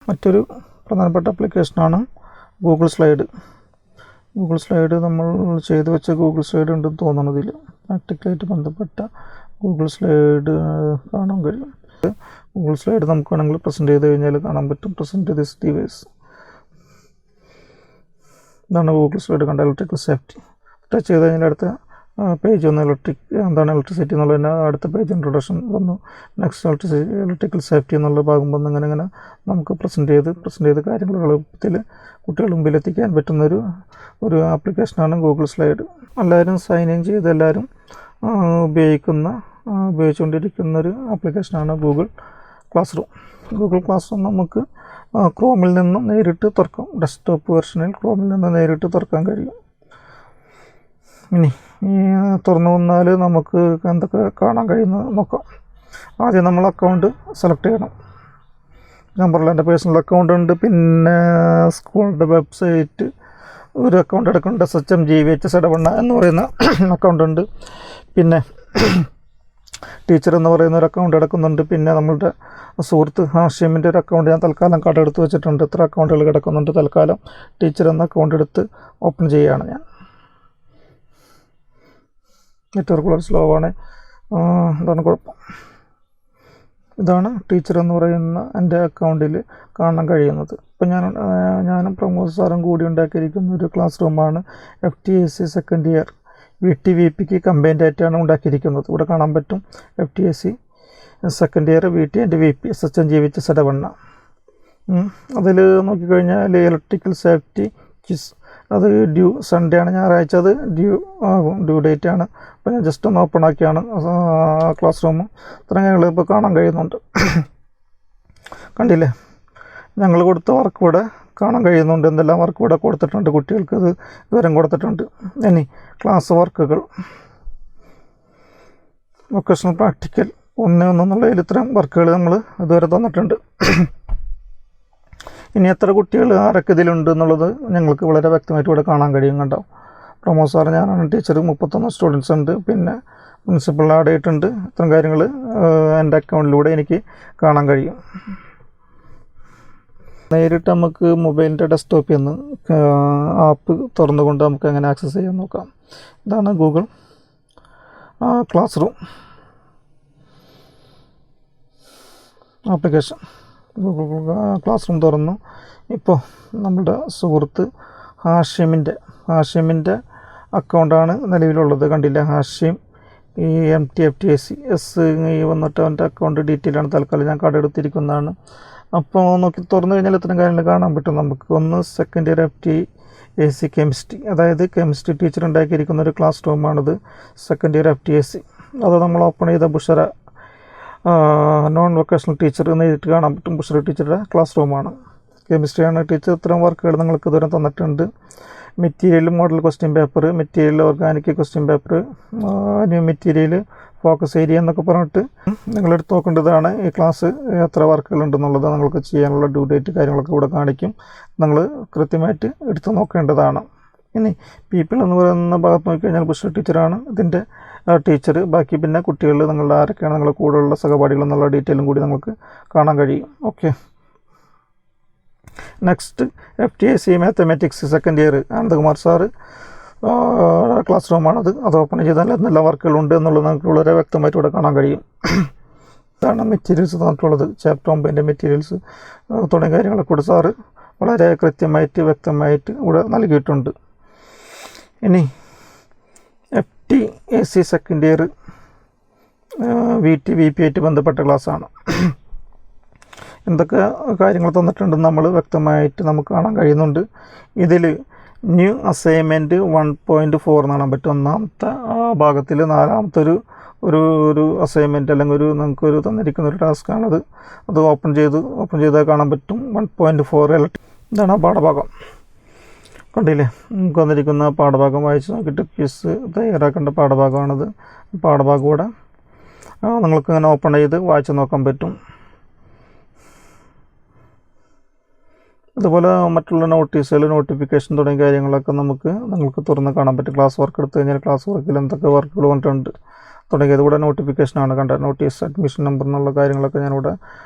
മറ്റൊരു പ്രധാനപ്പെട്ട ആപ്ലിക്കേഷനാണ് ഗൂഗിൾ സ്ലൈഡ്. ഗൂഗിൾ സ്ലൈഡ് നമ്മൾ ചെയ്തു വെച്ച ഗൂഗിൾ സ്ലൈഡ് ഉണ്ടെന്ന് തോന്നുന്നതിൽ പ്രാക്ടിക്കലായിട്ട് ബന്ധപ്പെട്ട ഗൂഗിൾ സ്ലൈഡ് കാണാൻ കഴിയും. ഗൂഗിൾ സ്ലൈഡ് നമുക്ക് വേണമെങ്കിൽ പ്രസൻറ്റ് ചെയ്ത് കഴിഞ്ഞാൽ കാണാൻ പറ്റും. Present this device. ഇതാണ് ഗൂഗിൾ സ്ലൈഡ് കണ്ട ഇലക്ട്രിക്കൽ സേഫ്റ്റി. ടച്ച് ചെയ്ത് കഴിഞ്ഞാൽ അടുത്ത പേജ് ഒന്ന് ഇലക്ട്രിസിറ്റി എന്നുള്ളതിന് അടുത്ത പേജ് ഇൻട്രൊഡക്ഷൻ വന്നു. നെക്സ്റ്റ് ഇലക്ട്രിക്കൽ സേഫ്റ്റി എന്നുള്ള ഭാഗം വന്ന് അങ്ങനെ നമുക്ക് പ്രസൻറ്റ് ചെയ്ത് കാര്യങ്ങൾ എളുപ്പത്തിൽ കുട്ടികളുടെ മുമ്പിൽ എത്തിക്കാൻ പറ്റുന്നൊരു ആപ്ലിക്കേഷനാണ് ഗൂഗിൾ സ്ലൈഡ്. എല്ലാവരും സൈൻ ഇൻ ചെയ്ത് എല്ലാവരും ഉപയോഗിച്ചുകൊണ്ടിരിക്കുന്നൊരു ആപ്ലിക്കേഷനാണ് Google class room. Google class room നമുക്ക് ക്രോമിൽ നിന്നും നേരിട്ട് തുറക്കാം. ഡെസ്ക്ടോപ്പ് വെർഷനിൽ ക്രോമിൽ നിന്ന് നേരിട്ട് തുറക്കാൻ കഴിയും. ഇനി തുറന്നു വന്നാൽ നമുക്ക് എന്തൊക്കെ കാണാൻ കഴിയുന്നത് നോക്കാം. ആദ്യം നമ്മൾ അക്കൗണ്ട് സെലക്ട് ചെയ്യണം. നമ്പറിൽ എൻ്റെ പേഴ്സണൽ അക്കൗണ്ട് ഉണ്ട്, പിന്നെ സ്കൂളിൻ്റെ വെബ്സൈറ്റ് ഒരു അക്കൗണ്ട് എടുക്കുന്നുണ്ട്, SHMGVHS ഇടവണ്ണ എന്ന് പറയുന്ന അക്കൗണ്ട് ഉണ്ട്, പിന്നെ ടീച്ചർ എന്ന് പറയുന്ന ഒരു അക്കൗണ്ട് എടുക്കുന്നുണ്ട്, പിന്നെ നമ്മളുടെ സുഹൃത്ത് ഹാഷിമിൻ്റെ ഒരു അക്കൗണ്ട് ഞാൻ തൽക്കാലം കടമെടുത്ത് വെച്ചിട്ടുണ്ട്. ഇത്ര അക്കൗണ്ടുകൾ കിടക്കുന്നുണ്ട്. തൽക്കാലം ടീച്ചർ എന്ന അക്കൗണ്ട് എടുത്ത് ഓപ്പൺ ചെയ്യുകയാണ് ഞാൻ. നെറ്റ്വർക്ക് വളരെ സ്ലോ ആണ്, എന്താണ് കുഴപ്പം. ഇതാണ് ടീച്ചർ എന്ന് പറയുന്ന എൻ്റെ അക്കൗണ്ടിൽ കാണാൻ കഴിയുന്നത്. ഇപ്പം ഞാനും പ്രമോദ് സാറും കൂടി ഉണ്ടാക്കിയിരിക്കുന്ന ഒരു ക്ലാസ് റൂമാണ് FTAC സെക്കൻഡ് ഇയർ VT-VPക്ക് കമ്പൈൻഡ് ആയിട്ടാണ് ഉണ്ടാക്കിയിരിക്കുന്നത്. ഇവിടെ കാണാൻ പറ്റും FTAC second year VT and VP SHMGVHS Edavanna. അതിൽ നോക്കിക്കഴിഞ്ഞാൽ ഇലക്ട്രിക്കൽ സേഫ്റ്റി ക്വിസ് അത് ഡ്യൂ സൺഡേ ആണ്, ഞായറാഴ്ച അത് ഡ്യൂ ഡേറ്റ് ആണ്. അപ്പോൾ ഞാൻ ജസ്റ്റ് ഒന്ന് ഓപ്പൺ ആക്കിയാണ് ക്ലാസ് റൂം. ഇത്രയും കാര്യങ്ങൾ ഇപ്പോൾ കാണാൻ കഴിയുന്നുണ്ട്. കണ്ടില്ലേ, ഞങ്ങൾ കൊടുത്ത വർക്ക് ഇവിടെ കാണാൻ കഴിയുന്നുണ്ട്. എന്തെല്ലാം വർക്ക് ഇവിടെ കൊടുത്തിട്ടുണ്ട്, കുട്ടികൾക്ക് ഇത് വിവരം കൊടുത്തിട്ടുണ്ട്. ഇനി ക്ലാസ് വർക്കുകൾ വൊക്കേഷണൽ പ്രാക്ടിക്കൽ 1-1 എന്നുള്ളതിൽ ഇത്തരം വർക്കുകൾ നമ്മൾ ഇതുവരെ തന്നിട്ടുണ്ട്. ഇനി എത്ര കുട്ടികൾ ആരൊക്കെ ഇതിലുണ്ട് എന്നുള്ളത് ഞങ്ങൾക്ക് വളരെ വ്യക്തമായിട്ട് ഇവിടെ കാണാൻ കഴിയും. കണ്ടോ, പ്രമോദ് സാർ ഞാനാണ് ടീച്ചർ, 31 സ്റ്റുഡൻസ് ഉണ്ട്, പിന്നെ പ്രിൻസിപ്പൾ ആഡ് ചെയ്തിട്ടുണ്ട്. ഇത്തരം കാര്യങ്ങൾ എൻ്റെ അക്കൗണ്ടിലൂടെ എനിക്ക് കാണാൻ കഴിയും. നേരിട്ട് നമുക്ക് മൊബൈലിൻ്റെ ഡെസ്ക്ടോപ്പിൽ നിന്ന് ആപ്പ് തുറന്നുകൊണ്ട് നമുക്ക് എങ്ങനെ ആക്സസ് ചെയ്യാൻ നോക്കാം. ഇതാണ് Google class room application. Google class room തുറന്നു. ഇപ്പോൾ നമ്മളുടെ സുഹൃത്ത് ഹാഷിമിൻ്റെ അക്കൗണ്ടാണ് നിലവിലുള്ളത്. കണ്ടില്ല, ഹാഷിം FTAC വന്നിട്ട് അവൻ്റെ അക്കൗണ്ട് ഡീറ്റെയിലാണ് തൽക്കാലം ഞാൻ കടമെടുത്തിരിക്കുന്നതാണ്. അപ്പോൾ നോക്കി തുറന്നു കഴിഞ്ഞാൽ ഇത്തരം കാര്യങ്ങൾ കാണാൻ പറ്റും നമുക്ക്. ഒന്ന് സെക്കൻഡ് ഇയർ FTAC കെമിസ്ട്രി, അതായത് കെമിസ്ട്രി ടീച്ചർ ഉണ്ടാക്കിയിരിക്കുന്ന ഒരു ക്ലാസ് റൂമാണിത്. സെക്കൻഡ് ഇയർ FTAC അത് നമ്മൾ ഓപ്പൺ ചെയ്ത ബുഷറ നോൺ വൊക്കേഷണൽ ടീച്ചർ നേരിട്ട് കാണാൻ പറ്റും. ബുഷറ ടീച്ചറുടെ ക്ലാസ് റൂമാണ്. കെമിസ്ട്രിയാണ് ടീച്ചർ. ഇത്തരം വർക്കുകൾ നിങ്ങൾക്ക് ഇതുവരെ തന്നിട്ടുണ്ട്. Material model question paper, material organic question paper, new material, focus area എന്നൊക്കെ പറഞ്ഞിട്ട് നിങ്ങളെടുത്ത് നോക്കേണ്ടതാണ്. ഈ ക്ലാസ് എത്ര വർക്കുകൾ ഉണ്ടെന്നുള്ളത് നിങ്ങൾക്ക് ചെയ്യാനുള്ള ഡ്യൂ ഡേറ്റ് കാര്യങ്ങളൊക്കെ ഇവിടെ കാണിക്കും. നിങ്ങൾ കൃത്യമായിട്ട് എടുത്ത് നോക്കേണ്ടതാണ്. ഇനി പീപ്പിൾ എന്ന് പറയുന്ന ഭാഗത്ത് നോക്കിക്കഴിഞ്ഞാൽ ബുഷറ ടീച്ചറാണ് ഇതിൻ്റെ ടീച്ചർ. ബാക്കി പിന്നെ കുട്ടികൾ നിങ്ങളുടെ ആരൊക്കെയാണ് നിങ്ങളുടെ കൂടെയുള്ള സഹപാഠികൾ എന്നുള്ള ഡീറ്റെയിലും കൂടി നമുക്ക് കാണാൻ കഴിയും. Okay, next FTAC mathematics second year Anandakumar sir class റൂമാണത്. അത് ഓപ്പൺ ചെയ്താൽ എന്തെല്ലാം വർക്കുകളുണ്ട് എന്നുള്ളത് നമുക്ക് വളരെ വ്യക്തമായിട്ട് ഇവിടെ കാണാൻ കഴിയും. ഇതാണ് മെറ്റീരിയൽസ് തന്നിട്ടുള്ളത്. ചാപ്റ്റർ 9 മെറ്റീരിയൽസ് തുടങ്ങിയ കാര്യങ്ങളൊക്കെ കൂടെ സാറ് വളരെ കൃത്യമായിട്ട് വ്യക്തമായിട്ട് ഇവിടെ നൽകിയിട്ടുണ്ട്. ഇനി FTAC സെക്കൻഡ് ഇയർ VT-VP ആയിട്ട് ബന്ധപ്പെട്ട ക്ലാസ്സാണ്. എന്തൊക്കെ കാര്യങ്ങൾ തന്നിട്ടുണ്ടെന്ന് നമ്മൾ വ്യക്തമായിട്ട് നമുക്ക് കാണാൻ കഴിയുന്നുണ്ട്. ഇതിൽ ന്യൂ അസൈൻമെൻറ്റ് 1.4 എന്ന് കാണാൻ പറ്റും. ഒന്നാമത്തെ ഭാഗത്തിൽ നാലാമത്തെ ഒരു അസൈൻമെൻറ്റ് അല്ലെങ്കിൽ നമുക്കൊരു തന്നിരിക്കുന്ന ഒരു ടാസ്ക്കാണത്. അത് ഓപ്പൺ ചെയ്താൽ കാണാൻ പറ്റും 1.4. ഇതാണ് ആ പാഠഭാഗം. കണ്ടില്ലേ, നമുക്ക് വന്നിരിക്കുന്ന പാഠഭാഗം വായിച്ച് നോക്കിയിട്ട് ക്വിസ് തയ്യാറാക്കേണ്ട പാഠഭാഗമാണിത്. പാഠഭാഗം കൂടെ നിങ്ങൾക്ക് ഇങ്ങനെ ഓപ്പൺ ചെയ്ത് വായിച്ച് നോക്കാൻ പറ്റും. അതുപോലെ മറ്റുള്ള നോട്ടീസുകൾ, നോട്ടിഫിക്കേഷൻ തുടങ്ങിയ കാര്യങ്ങളൊക്കെ നിങ്ങൾക്ക് തുറന്ന് കാണാൻ പറ്റും. ക്ലാസ് വർക്ക് എടുത്തു കഴിഞ്ഞാൽ ക്ലാസ് വർക്കിൽ എന്തൊക്കെ വർക്കുകൾ വന്നിട്ടുണ്ട് തുടങ്ങിയത്. കൂടെ നോട്ടിഫിക്കേഷനാണ് കണ്ട നോട്ടീസ് അഡ്മിഷൻ നമ്പർ എന്നുള്ള കാര്യങ്ങളൊക്കെ ഞാനിവിടെ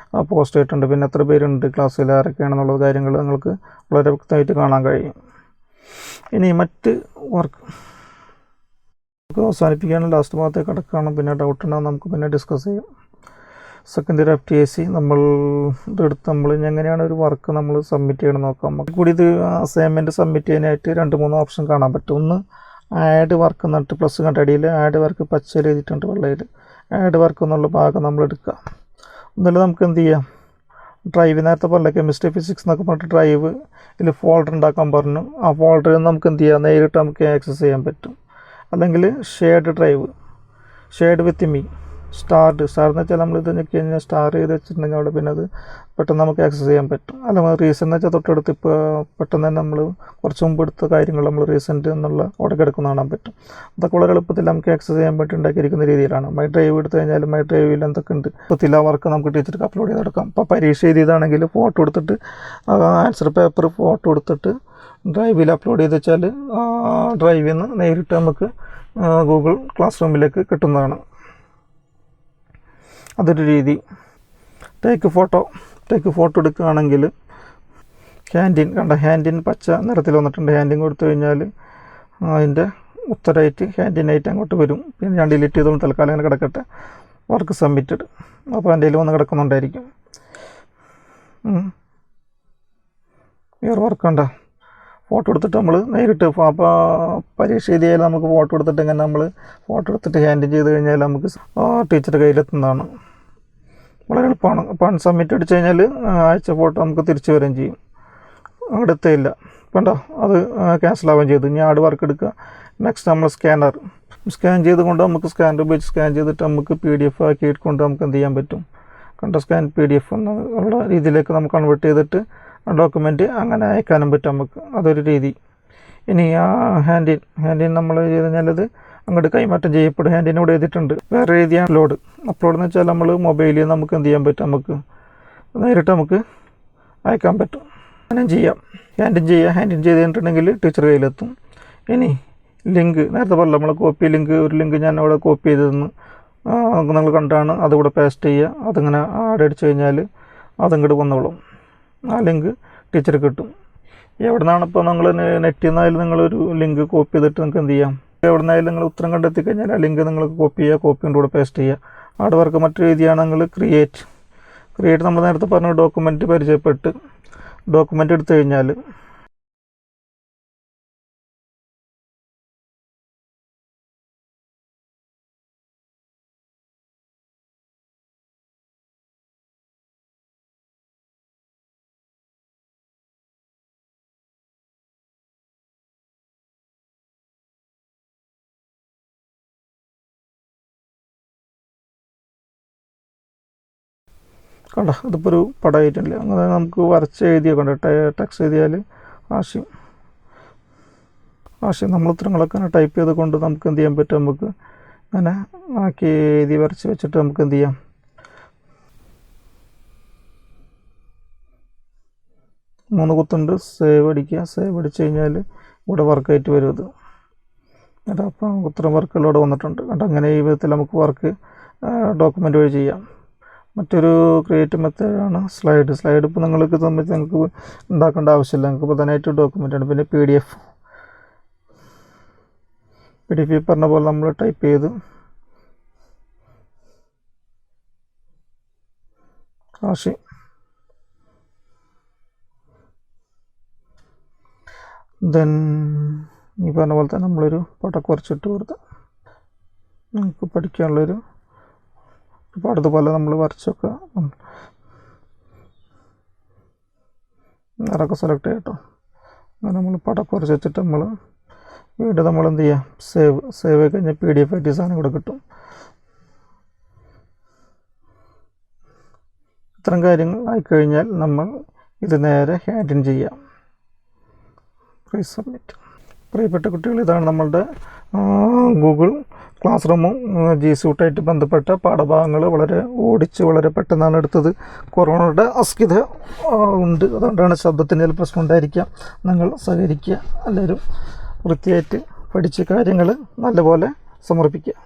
പോസ്റ്റ് ചെയ്തിട്ടുണ്ട്. പിന്നെ എത്ര പേരുണ്ട് ക്ലാസ്സിൽ, ആരൊക്കെയാണെന്നുള്ള കാര്യങ്ങൾ നിങ്ങൾക്ക് വളരെ വ്യക്തമായിട്ട് കാണാൻ കഴിയും. ഇനി മറ്റ് വർക്ക് അവസാനിപ്പിക്കാനും ലാസ്റ്റ് ഭാഗത്തേക്ക് കിടക്കുകയാണ്. പിന്നെ ഡൗട്ട് ഉണ്ടാകും, നമുക്ക് പിന്നെ ഡിസ്കസ് ചെയ്യാം. സെക്കൻഡ് ഇയർ FTSE നമ്മൾ ഇതെടുത്ത് നമ്മൾ എങ്ങനെയാണ് ഒരു വർക്ക് നമ്മൾ സബ്മിറ്റ് ചെയ്യണം നോക്കാം. നമുക്ക് കൂടി ഇത് അസൈൻമെൻറ്റ് സബ്മിറ്റ് ചെയ്യാനായിട്ട് 2-3 ഓപ്ഷൻ കാണാൻ പറ്റും. ഒന്ന് ആഡ് വർക്ക് എന്നിട്ട് പ്ലസ് കണ്ട അടിയിൽ ആഡ് വർക്ക് പച്ചയിൽ എഴുതിയിട്ടുണ്ട്, വെള്ളയിൽ ആഡ് വർക്ക് എന്നുള്ള ഭാഗം നമ്മൾ എടുക്കുക. എന്നാലും നമുക്ക് എന്ത് ചെയ്യാം, ഡ്രൈവ് നേരത്തെ പറഞ്ഞ കെമിസ്ട്രി ഫിസിക്സ് എന്നൊക്കെ പറഞ്ഞിട്ട് ഡ്രൈവ് ഇതിൽ ഫോൾഡർ ഉണ്ടാക്കാൻ പറഞ്ഞു. ആ ഫോൾഡറിൽ നമുക്ക് എന്ത് ചെയ്യാം, നേരിട്ട് നമുക്ക് ആക്സസ് ചെയ്യാൻ പറ്റും. അല്ലെങ്കിൽ shared drive, shared with me, star എന്ന് വെച്ചാൽ നമ്മളിത് ഞെക്കി കഴിഞ്ഞാൽ സ്റ്റാർ ചെയ്ത് വെച്ചിട്ടുണ്ടെങ്കിൽ അവിടെ പിന്നെ അത് പെട്ടെന്ന് നമുക്ക് ആക്സസ് ചെയ്യാൻ പറ്റും. അല്ലെങ്കിൽ റീസെൻ്റ് എന്ന് വെച്ചാൽ തൊട്ടടുത്ത് ഇപ്പോൾ പെട്ടെന്ന് തന്നെ നമ്മൾ കുറച്ച് മുമ്പ് എടുത്ത കാര്യങ്ങൾ നമ്മൾ റീസെൻറ്റ് എന്നുള്ള അവിടെ കിടക്കുന്ന കാണാൻ പറ്റും. അതൊക്കെ വളരെ എളുപ്പത്തിൽ നമുക്ക് ആക്സസ് ചെയ്യാൻ പറ്റി ഉണ്ടാക്കിയിരിക്കുന്ന രീതിയിലാണ്. മൈ ഡ്രൈവ് എടുത്തു കഴിഞ്ഞാൽ മൈ ഡ്രൈവിൽ എന്തൊക്കെ ഉണ്ട് എളുപ്പത്തിൽ ആ വർക്ക് നമുക്ക് ടീച്ചർക്ക് അപ്ലോഡ് ചെയ്തെടുക്കാം. ഇപ്പോൾ പരീക്ഷ എഴുതിയതാണെങ്കിൽ ഫോട്ടോ എടുത്തിട്ട് ആൻസർ പേപ്പർ ഫോട്ടോ എടുത്തിട്ട് ഡ്രൈവിൽ അപ്ലോഡ് ചെയ്ത് വെച്ചാൽ ഡ്രൈവിൽ നിന്ന് നേരിട്ട് നമുക്ക് ഗൂഗിൾ ക്ലാസ് റൂമിലേക്ക് കിട്ടുന്നതാണ്. അതൊരു രീതി. ടേക്ക് ഫോട്ടോ എടുക്കുകയാണെങ്കിൽ ഹാൻഡിൻ കണ്ട, ഹാൻഡിൻ പച്ച നിറത്തിൽ വന്നിട്ടുണ്ട്. ഹാൻഡിൻ കൊടുത്തു കഴിഞ്ഞാൽ അതിൻ്റെ ഉത്തരമായിട്ട് ഹാൻഡിനായിട്ട് അങ്ങോട്ട് വരും. പിന്നെ ഞാൻ ഡിലീറ്റ് ചെയ്തോളും, തൽക്കാലം അങ്ങനെ കിടക്കട്ടെ. വർക്ക് സബ്മിറ്റഡ്, അപ്പോൾ എൻ്റെ കയ്യിൽ വന്ന് കിടക്കുന്നുണ്ടായിരിക്കും. വേറെ വർക്ക് ഉണ്ടോ, ഫോട്ടോ എടുത്തിട്ട് നമ്മൾ നേരിട്ട് അപ്പോൾ പരീക്ഷ എഴുതിയാൽ നമുക്ക് ഫോട്ടോ എടുത്തിട്ട് ഇങ്ങനെ നമ്മൾ ഫോട്ടോ എടുത്തിട്ട് ഹാൻഡിൽ ചെയ്ത് കഴിഞ്ഞാൽ നമുക്ക് ടീച്ചറുടെ കയ്യിലെത്തുന്നതാണ്. വളരെ എളുപ്പമാണ്. അപ്പോൾ സബ്മിറ്റ് അടിച്ച് കഴിഞ്ഞാൽ അയച്ച ഫോട്ടോ നമുക്ക് തിരിച്ചു വരികയും ചെയ്യും. അങ്ങോട്ട് എത്തുകയില്ല, കണ്ടോ അത് ക്യാൻസലാവുകയും ചെയ്തു. ഇനി ആഡ് വർക്ക് എടുക്കുക. നെക്സ്റ്റ് നമ്മൾ സ്കാൻ ചെയ്തുകൊണ്ട് നമുക്ക് സ്കാനർ ഉപയോഗിച്ച് സ്കാൻ ചെയ്തിട്ട് നമുക്ക് PDF ആക്കിയിട്ട് കൊണ്ട് നമുക്ക് എന്ത് ചെയ്യാൻ പറ്റും, കണ്ട സ്കാൻ PDF എന്നുള്ള രീതിയിലേക്ക് നമുക്ക് കൺവേർട്ട് ചെയ്തിട്ട് ഡോക്യുമെൻറ്റ് അങ്ങനെ അയക്കാനും പറ്റും നമുക്ക്. അതൊരു രീതി. ഇനി ആ ഹാൻഡിൻ നമ്മൾ ചെയ്ത് കഴിഞ്ഞാൽ അത് അങ്ങോട്ട് കൈമാറ്റം ചെയ്യപ്പെടും. ഹാൻഡിനോട് എഴുതിയിട്ടുണ്ട്. വേറെ രീതിയാണ് അപ്ലോഡ് എന്ന് വെച്ചാൽ നമ്മൾ മൊബൈലിൽ നമുക്ക് എന്ത് ചെയ്യാൻ പറ്റും, നമുക്ക് നേരിട്ട് നമുക്ക് അയക്കാൻ പറ്റും. അങ്ങനെ ചെയ്യാം. ഹാൻഡിൻ ചെയ്ത് കഴിഞ്ഞിട്ടുണ്ടെങ്കിൽ ടീച്ചർ കയ്യിലെത്തും. ഇനി ലിങ്ക് നേരത്തെ പറഞ്ഞല്ലോ നമ്മൾ ഒരു ലിങ്ക് ഞാൻ അവിടെ കോപ്പി ചെയ്ത് തന്നു, നിങ്ങൾ കണ്ടാണ്. അതുകൂടെ പേസ്റ്റ് ചെയ്യുക. അതിങ്ങനെ ആഡ് അടിച്ച് കഴിഞ്ഞാൽ അതങ്ങോട്ട് വന്നോളും. ആ ലിങ്ക് ടീച്ചർ കിട്ടും. എവിടെ നിന്നാണ് ഇപ്പോൾ നിങ്ങൾ നെറ്റിൽ നിന്നായാലും നിങ്ങളൊരു ലിങ്ക് കോപ്പി ചെയ്തിട്ട് നിങ്ങൾക്ക് എന്ത് ചെയ്യാം, എവിടെ നിന്നായാലും നിങ്ങൾ ഉത്തരം കണ്ടെത്തി കഴിഞ്ഞാൽ ആ ലിങ്ക് നിങ്ങൾക്ക് കോപ്പി ചെയ്യുക, കോപ്പിൻ്റെ കൂടെ പേസ്റ്റ് ചെയ്യുക. ആഡ് വർക്ക് മറ്റൊരു രീതിയാണ് നിങ്ങൾ ക്രിയേറ്റ് നമ്മൾ നേരത്തെ പറഞ്ഞ ഡോക്യുമെൻറ്റ് പരിചയപ്പെട്ട് ഡോക്യുമെൻ്റ് എടുത്തു കഴിഞ്ഞാൽ കണ്ട ഇതിപ്പോൾ ഒരു പടമായിട്ടില്ല. അങ്ങനെ നമുക്ക് വരച്ച് എഴുതിയൊക്കെ ഉണ്ട്. ടെക്സ്റ്റ് എഴുതിയാൽ ആശയം നമ്മൾ ഉത്തരങ്ങളൊക്കെ അങ്ങനെ ടൈപ്പ് ചെയ്ത് കൊണ്ട് നമുക്ക് എന്ത് ചെയ്യാൻ പറ്റും, നമുക്ക് അങ്ങനെ ആക്കി എഴുതി വരച്ച് വെച്ചിട്ട് നമുക്ക് എന്ത് ചെയ്യാം, മൂന്ന് കുത്തുണ്ട്. സേവ് അടിച്ച് കഴിഞ്ഞാൽ ഇവിടെ വർക്കായിട്ട് വരും ഇത്. എന്നിട്ട് അപ്പോൾ ഉത്തരം വർക്കുകളോടെ വന്നിട്ടുണ്ട്. എന്നിട്ട് അങ്ങനെ ഈ വിധത്തിൽ നമുക്ക് വർക്ക് ഡോക്യുമെൻ്റ് വഴി ചെയ്യാം. മറ്റൊരു ക്രിയേറ്റീവ് മെത്തേഡാണ് സ്ലൈഡ്. ഇപ്പോൾ നിങ്ങൾക്ക് സംബന്ധിച്ച് നിങ്ങൾക്ക് ഉണ്ടാക്കേണ്ട ആവശ്യമില്ല, നിങ്ങൾക്ക് പ്രധാനമായിട്ട് ഡോക്യുമെൻ്റാണ്. പിന്നെ PDF പറഞ്ഞ പോലെ നമ്മൾ ടൈപ്പ് ചെയ്ത് ദെൻ ഈ പറഞ്ഞ പോലെ തന്നെ നമ്മളൊരു പടം കുറച്ചിട്ട് കൊടുത്ത് നമുക്ക് പഠിക്കാനുള്ളൊരു അതുപോലെ നമ്മൾ വരച്ചൊക്കെ നിറമൊക്കെ സെലക്ട് ചെയ്യട്ടോ. അങ്ങനെ നമ്മൾ പടം കുറച്ച് വെച്ചിട്ട് നമ്മൾ വീണ്ടും നമ്മൾ എന്ത് ചെയ്യാം, സേവ് കഴിഞ്ഞാൽ PDF ആയിട്ട് സാധനം കൂടെ കിട്ടും. ഇത്തരം കാര്യങ്ങൾ ആയിക്കഴിഞ്ഞാൽ നമ്മൾ ഇത് നേരെ ഹാൻഡിൽ ചെയ്യാം. സബ്മിറ്റ്. പ്രിയപ്പെട്ട കുട്ടികൾ, ഇതാണ് നമ്മളുടെ ഗൂഗിൾ ക്ലാസ് റൂമും G Suite ബന്ധപ്പെട്ട പാഠഭാഗങ്ങൾ വളരെ പെട്ടെന്നാണ് എടുത്തത്. കൊറോണയുടെ അസ്കിത ഉണ്ട്, അതുകൊണ്ടാണ് ശബ്ദത്തിന് ചില പ്രശ്നം ഉണ്ടായിരിക്കാം. നിങ്ങൾ സഹകരിക്കുക, എല്ലാവരും വൃത്തിയായിട്ട് പഠിച്ച് കാര്യങ്ങൾ നല്ലപോലെ സമർപ്പിക്കുക.